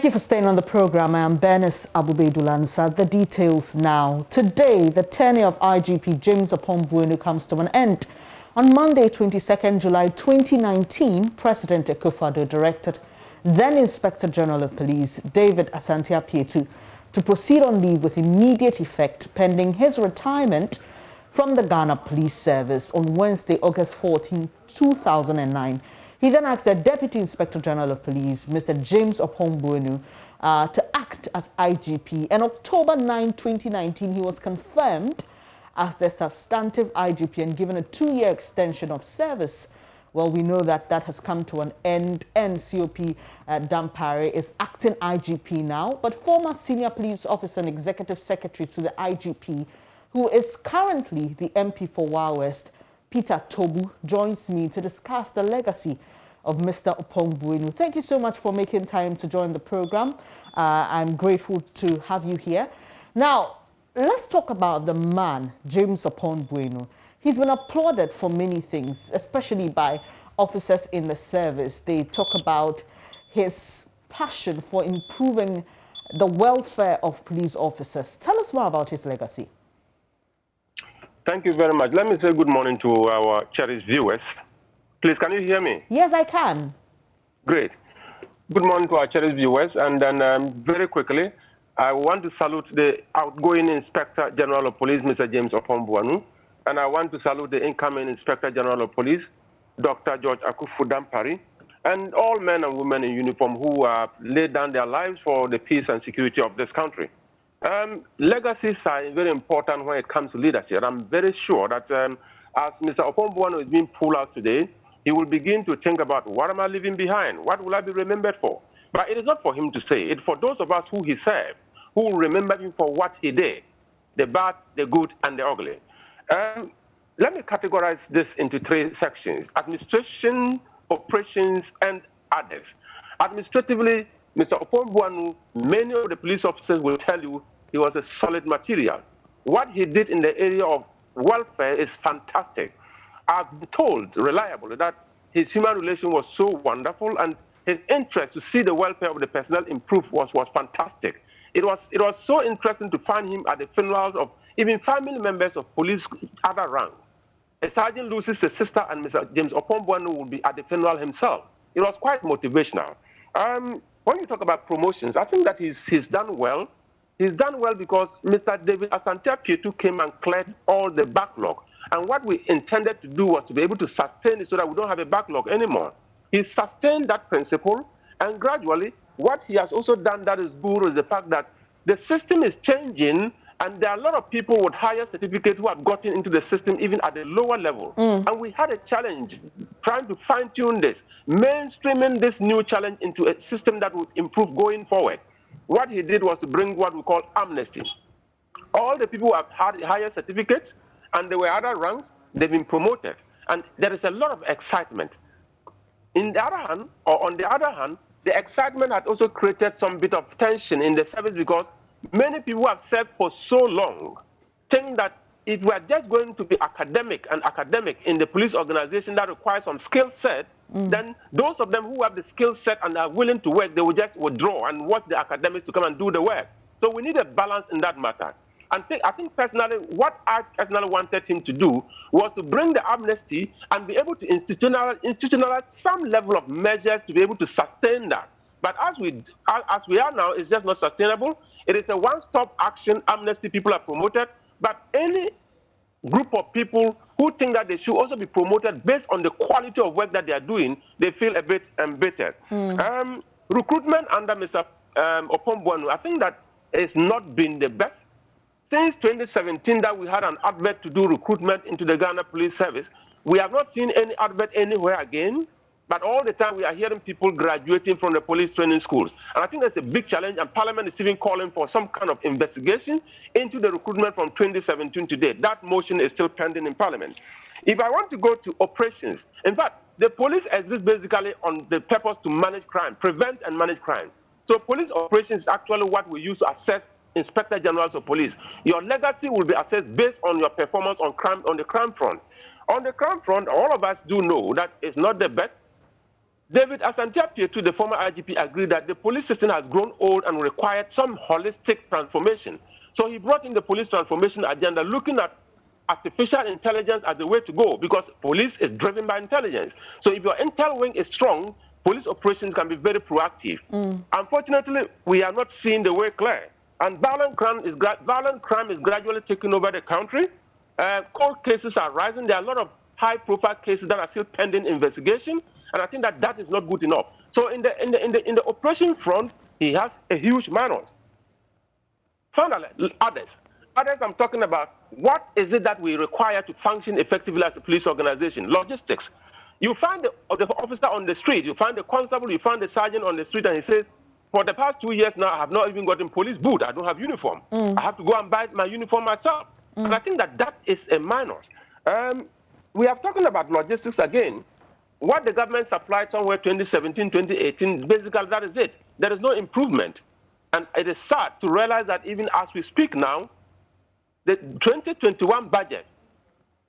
you for staying on the program. I am Bernice Abubedulansa. The details now. Today, the tenure of IGP James Oppong Boanuh comes to an end. On Monday, 22nd July 2019, President Akufo-Addo directed then Inspector General of Police David Asante-Apietu to proceed on leave with immediate effect pending his retirement from the Ghana Police Service on Wednesday, August 14, 2009. He then asked the Deputy Inspector General of Police, Mr. James Oppong Boanuh, to act as IGP. And October 9, 2019, he was confirmed as the substantive IGP and given a 2-year extension of service. Well, we know that that has come to an end, and COP Dampare is acting IGP now, but former senior police officer and executive secretary to the IGP, who is currently the MP for Wa West, Peter Tobu, joins me to discuss the legacy of Mr. Oppong Boanuh. Thank you so much for making time to join the program. I'm grateful to have you here. Now, let's talk about the man, James Oppong Boanuh. He's been applauded for many things, especially by officers in the service. They talk about his passion for improving the welfare of police officers. Tell us more about his legacy. Thank you very much. Let me say good morning to our cherished viewers. Please, can you hear me? Yes, I can. Great. Good morning to our cherished viewers. And then very quickly, I want to salute the outgoing Inspector General of Police, Mr. James Oppong Boanuh. And I want to salute the incoming Inspector General of Police, Dr. George Akuffo Dampare, and all men and women in uniform who have laid down their lives for the peace and security of this country. Legacies are very important when it comes to leadership. I'm very sure that as Mr. Oppong Boanuh is being pulled out today, he will begin to think about what am I leaving behind? What will I be remembered for? But it is not for him to say. It's for those of us who he served, who will remember him for what he did, the bad, the good, and the ugly. Let me categorize this into 3 sections: administration, operations, and others. Administratively, Mr. Oppong Boanuh, many of the police officers will tell you he was a solid material. What he did in the area of welfare is fantastic. I've been told reliably that his human relation was so wonderful, and his interest to see the welfare of the personnel improve was fantastic. It was so interesting to find him at the funerals of even family members of police other rank. A sergeant loses a sister, and Mr. James Oppong Boanuh will be at the funeral himself. It was quite motivational. When you talk about promotions, I think that he's done well. He's done well because Mr. David Asante-Apietu came and cleared all the backlog. And what we intended to do was to be able to sustain it so that we don't have a backlog anymore. He sustained that principle, and gradually, what he has also done that is good is the fact that the system is changing, and there are a lot of people with higher certificates who have gotten into the system even at the lower level. And we had a challenge trying to fine-tune this, mainstreaming this new challenge into a system that would improve going forward. What he did was to bring what we call amnesty. All the people who have had higher certificates and there were other ranks, they've been promoted. And there is a lot of excitement. On the other hand, the excitement had also created some bit of tension in the service because many people who have served for so long think that if we are just going to be academic in the police organization that requires some skill set, then those of them who have the skill set and are willing to work, they will just withdraw and watch the academics to come and do the work. So we need a balance in that matter. And I think personally, what I personally wanted him to do was to bring the amnesty and be able to institutionalize some level of measures to be able to sustain that. But as we are now, it's just not sustainable. It is a one-stop action. Amnesty people are promoted, but any group of people who think that they should also be promoted based on the quality of work that they are doing, they feel a bit embittered. Recruitment under Mr. Oppong Boanuh, I think that it's not been the best. Since 2017 that we had an advert to do recruitment into the Ghana Police Service, we have not seen any advert anywhere again. But all the time we are hearing people graduating from the police training schools. And I think that's a big challenge, and Parliament is even calling for some kind of investigation into the recruitment from 2017 to date. That motion is still pending in Parliament. If I want to go to operations, in fact, the police exists basically on the purpose to manage crime, prevent and manage crime. So police operations is actually what we use to assess Inspector Generals of Police. Your legacy will be assessed based on your performance on crime, on the crime front. On the crime front, all of us do know that it's not the best. David Asante-Apietu, the former IGP, agreed that the police system has grown old and required some holistic transformation. So he brought in the police transformation agenda, looking at artificial intelligence as the way to go, because police is driven by intelligence. So if your intel wing is strong, police operations can be very proactive. Unfortunately, we are not seeing the way clear. And violent crime is gradually taking over the country. Court cases are rising. There are a lot of high-profile cases that are still pending investigation, and I think that that is not good enough. So in the operation front, he has a huge minus. Finally, others I'm talking about, what is it that we require to function effectively as a police organization? Logistics. You find the officer on the street, you find the constable, you find the sergeant on the street, and he says, for the past 2 years now, I have not even gotten police boot. I don't have uniform. I have to go and buy my uniform myself. And I think that that is a minus. We are talking about logistics again. What the government supplied somewhere 2017, 2018, basically that is it. There is no improvement. And it is sad to realize that even as we speak now, the 2021 budget,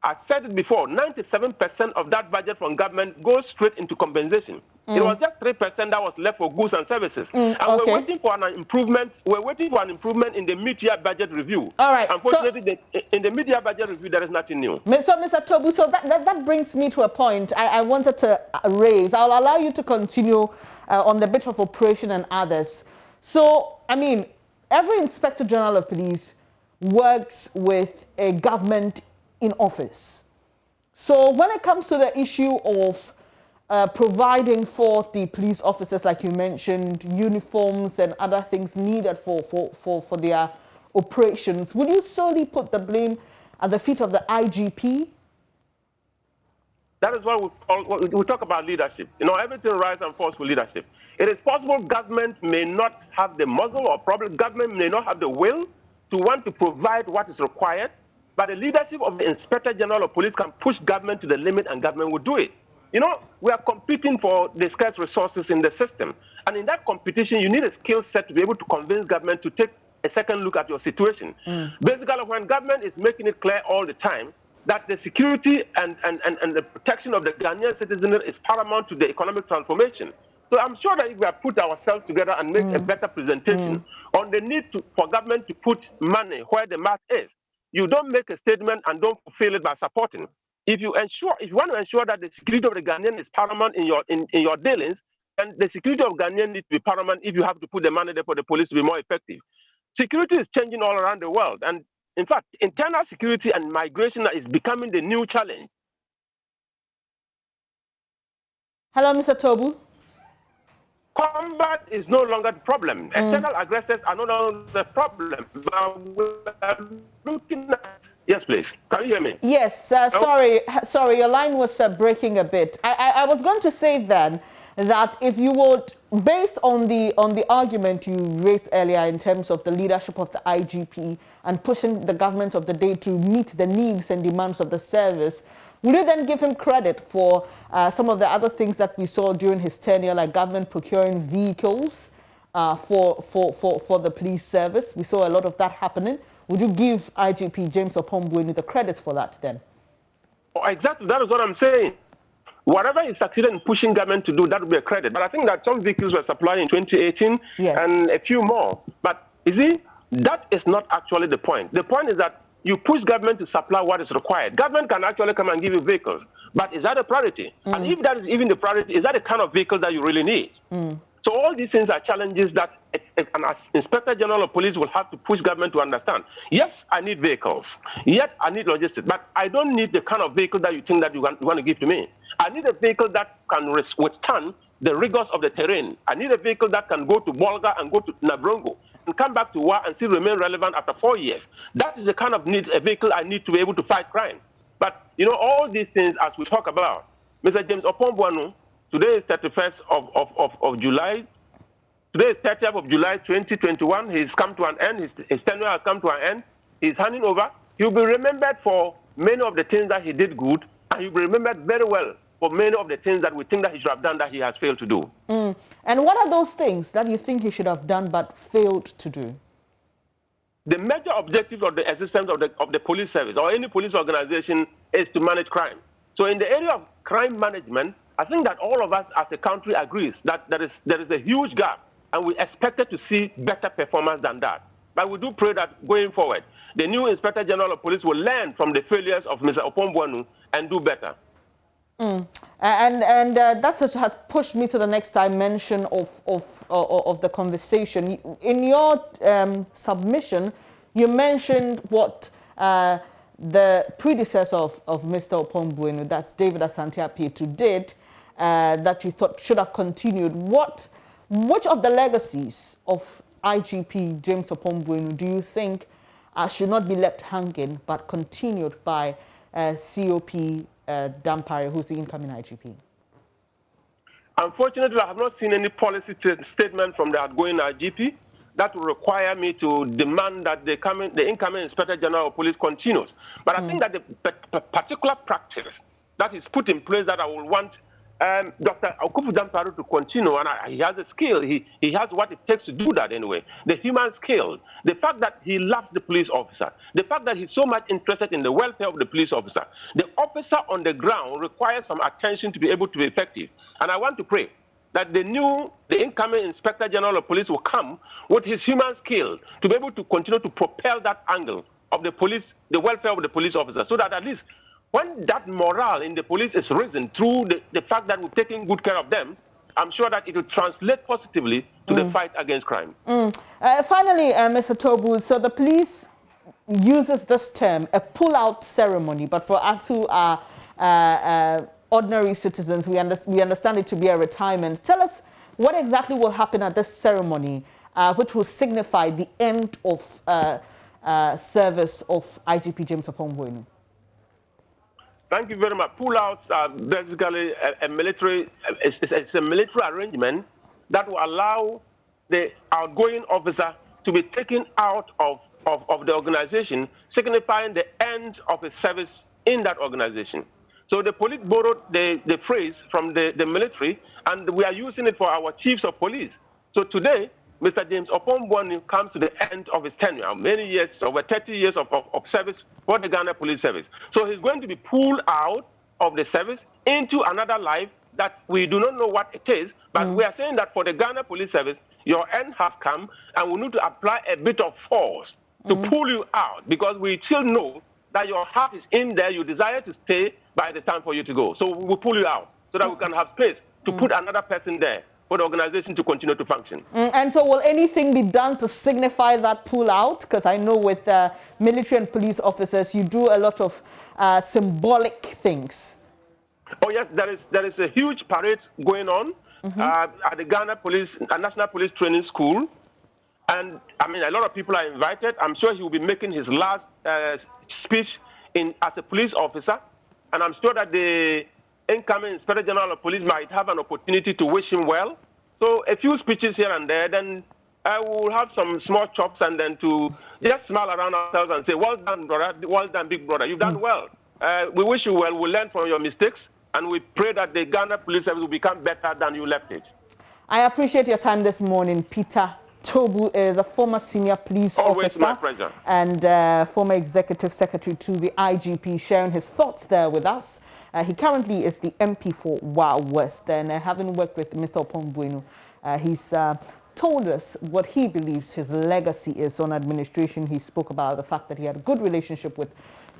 I said it before, 97% of that budget from government goes straight into compensation. It was just 3% that was left for goods and services. And we're waiting for an improvement. We're waiting for an improvement in the mid-year budget review. All right. Unfortunately, in the mid-year budget review, there is nothing new. So, Mr. Tobu, so that brings me to a point I wanted to raise. I'll allow you to continue on the bit of operation and others. So, I mean, every Inspector General of Police works with a government in office. So when it comes to the issue of providing for the police officers, like you mentioned, uniforms and other things needed for their operations, would you solely put the blame at the feet of the IGP? That is what we talk about leadership. You know, everything rises and falls with leadership. It is possible government may not have the muscle, or probably government may not have the will to want to provide what is required, but the leadership of the Inspector General of Police can push government to the limit, and government will do it. You know, we are competing for the scarce resources in the system. And in that competition, you need a skill set to be able to convince government to take a second look at your situation. Basically, when government is making it clear all the time that the security and the protection of the Ghanaian citizenry is paramount to the economic transformation. So I'm sure that if we have put ourselves together and make a better presentation on the need for government to put money where the mouth is, you don't make a statement and don't fulfill it by supporting. If you want to ensure that the security of the Ghanaian is paramount in your dealings, then the security of Ghanaian needs to be paramount if you have to put the money there for the police to be more effective. Security is changing all around the world, and in fact, internal security and migration is becoming the new challenge. Hello, Mr. Tobu. Combat is no longer the problem. External aggressors are no longer the problem. But we're looking at... Yes, please. Can you hear me? Yes. Sorry, your line was breaking a bit. I was going to say then that if you would, based on the argument you raised earlier in terms of the leadership of the IGP and pushing the government of the day to meet the needs and demands of the service, will you then give him credit for some of the other things that we saw during his tenure, like government procuring vehicles for the police service? We saw a lot of that happening. Would you give IGP James Oppong Boanuh the credit for that then? Oh, exactly. That is what I'm saying. Whatever he succeeded in pushing government to do, that would be a credit. But I think that some vehicles were supplied in 2018 and a few more. But you see, that is not actually the point. The point is that you push government to supply what is required. Government can actually come and give you vehicles, but is that a priority? And if that is even the priority, is that the kind of vehicle that you really need? So all these things are challenges that an Inspector General of Police will have to push government to understand. Yes, I need vehicles. Yes, I need logistics, but I don't need the kind of vehicle that you think that you want to give to me. I need a vehicle that can withstand the rigors of the terrain. I need a vehicle that can go to Bolga and go to Nabrongo and come back to war and still remain relevant after 4 years. That is the kind of vehicle I need to be able to fight crime. But, you know, all these things, as we talk about, Mr. James Oppong Boanuh, today is 31st of July. Today is 30th of July 2021. He's come to an end. His tenure has come to an end. He's handing over. He'll be remembered for many of the things that he did good, and he'll be remembered very well for many of the things that we think that he should have done that he has failed to do. And what are those things that you think he should have done but failed to do? The major objective of the existence of the police service or any police organization is to manage crime. So in the area of crime management, I think that all of us as a country agrees that there is a huge gap, and we expected to see better performance than that. But we do pray that going forward, the new Inspector General of Police will learn from the failures of Mr. Oppong Boanuh and do better. And that has pushed me to the next dimension of the conversation. In your submission, you mentioned what the predecessor of Mr. Oppong Boanuh, that's David Asante Apietu, did, that you thought should have continued. Which of the legacies of IGP James Oppong Boanuh do you think should not be left hanging but continued by COP Dampare, who's the incoming IGP? Unfortunately, I have not seen any policy statement from the outgoing IGP that will require me to demand that the incoming Inspector General of Police continues. But I think that the particular practice that is put in place that I will want Dr. Okufu Dampare to continue, and he has a skill, he has what it takes to do that anyway. The human skill, the fact that he loves the police officer, the fact that he's so much interested in the welfare of the police officer. The officer on the ground requires some attention to be able to be effective. And I want to pray that the incoming Inspector General of Police will come with his human skill to be able to continue to propel that angle of the police, the welfare of the police officer, so that at least when that morale in the police is risen through the fact that we're taking good care of them, I'm sure that it will translate positively to the fight against crime. Finally, Mr. Tobu, so the police uses this term, a pull-out ceremony, but for us who are ordinary citizens, we understand it to be a retirement. Tell us what exactly will happen at this ceremony, which will signify the end of service of IGP James Oppong Boanuh. Thank you very much. Pull-outs are basically a military arrangement that will allow the outgoing officer to be taken out of the organization, signifying the end of his service in that organization. So the police borrowed the phrase from the military, and we are using it for our chiefs of police. So today, Mr. James Oppong Boanuh comes to the end of his tenure, many years, over 30 years of service for the Ghana Police Service. So he's going to be pulled out of the service into another life that we do not know what it is, but we are saying that for the Ghana Police Service, your end has come, and we need to apply a bit of force to pull you out, because we still know that your heart is in there, you desire to stay by the time for you to go. So we will pull you out so that we can have space to put another person there for the organization to continue to function. And so will anything be done to signify that pull out? Because I know with military and police officers, you do a lot of symbolic things. Oh yes, there is a huge parade going on at the Ghana Police, National Police Training School. And I mean, a lot of people are invited. I'm sure he will be making his last speech as a police officer. And I'm sure that the incoming Inspector General of Police might have an opportunity to wish him well. So a few speeches here and there, then I will have some small chops, and then to just smile around ourselves and say, well done, brother, well done, big brother, you've done well. We wish you well, we'll learn from your mistakes, and we pray that the Ghana Police Service will become better than you left it. I appreciate your time this morning. Peter Tobu is a former senior police officer. My pleasure. And former executive secretary to the IGP, sharing his thoughts there with us. He currently is the MP for Wild West, and having worked with Mr. Oppong Boanuh, he's told us what he believes his legacy is on administration. He spoke about the fact that he had a good relationship with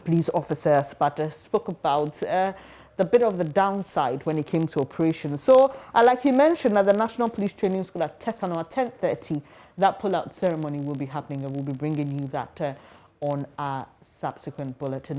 police officers, but spoke about the bit of the downside when it came to operations. So, like you mentioned, at the National Police Training School at Tesano at 10:30, that pull-out ceremony will be happening, and we'll be bringing you that on our subsequent bulletin.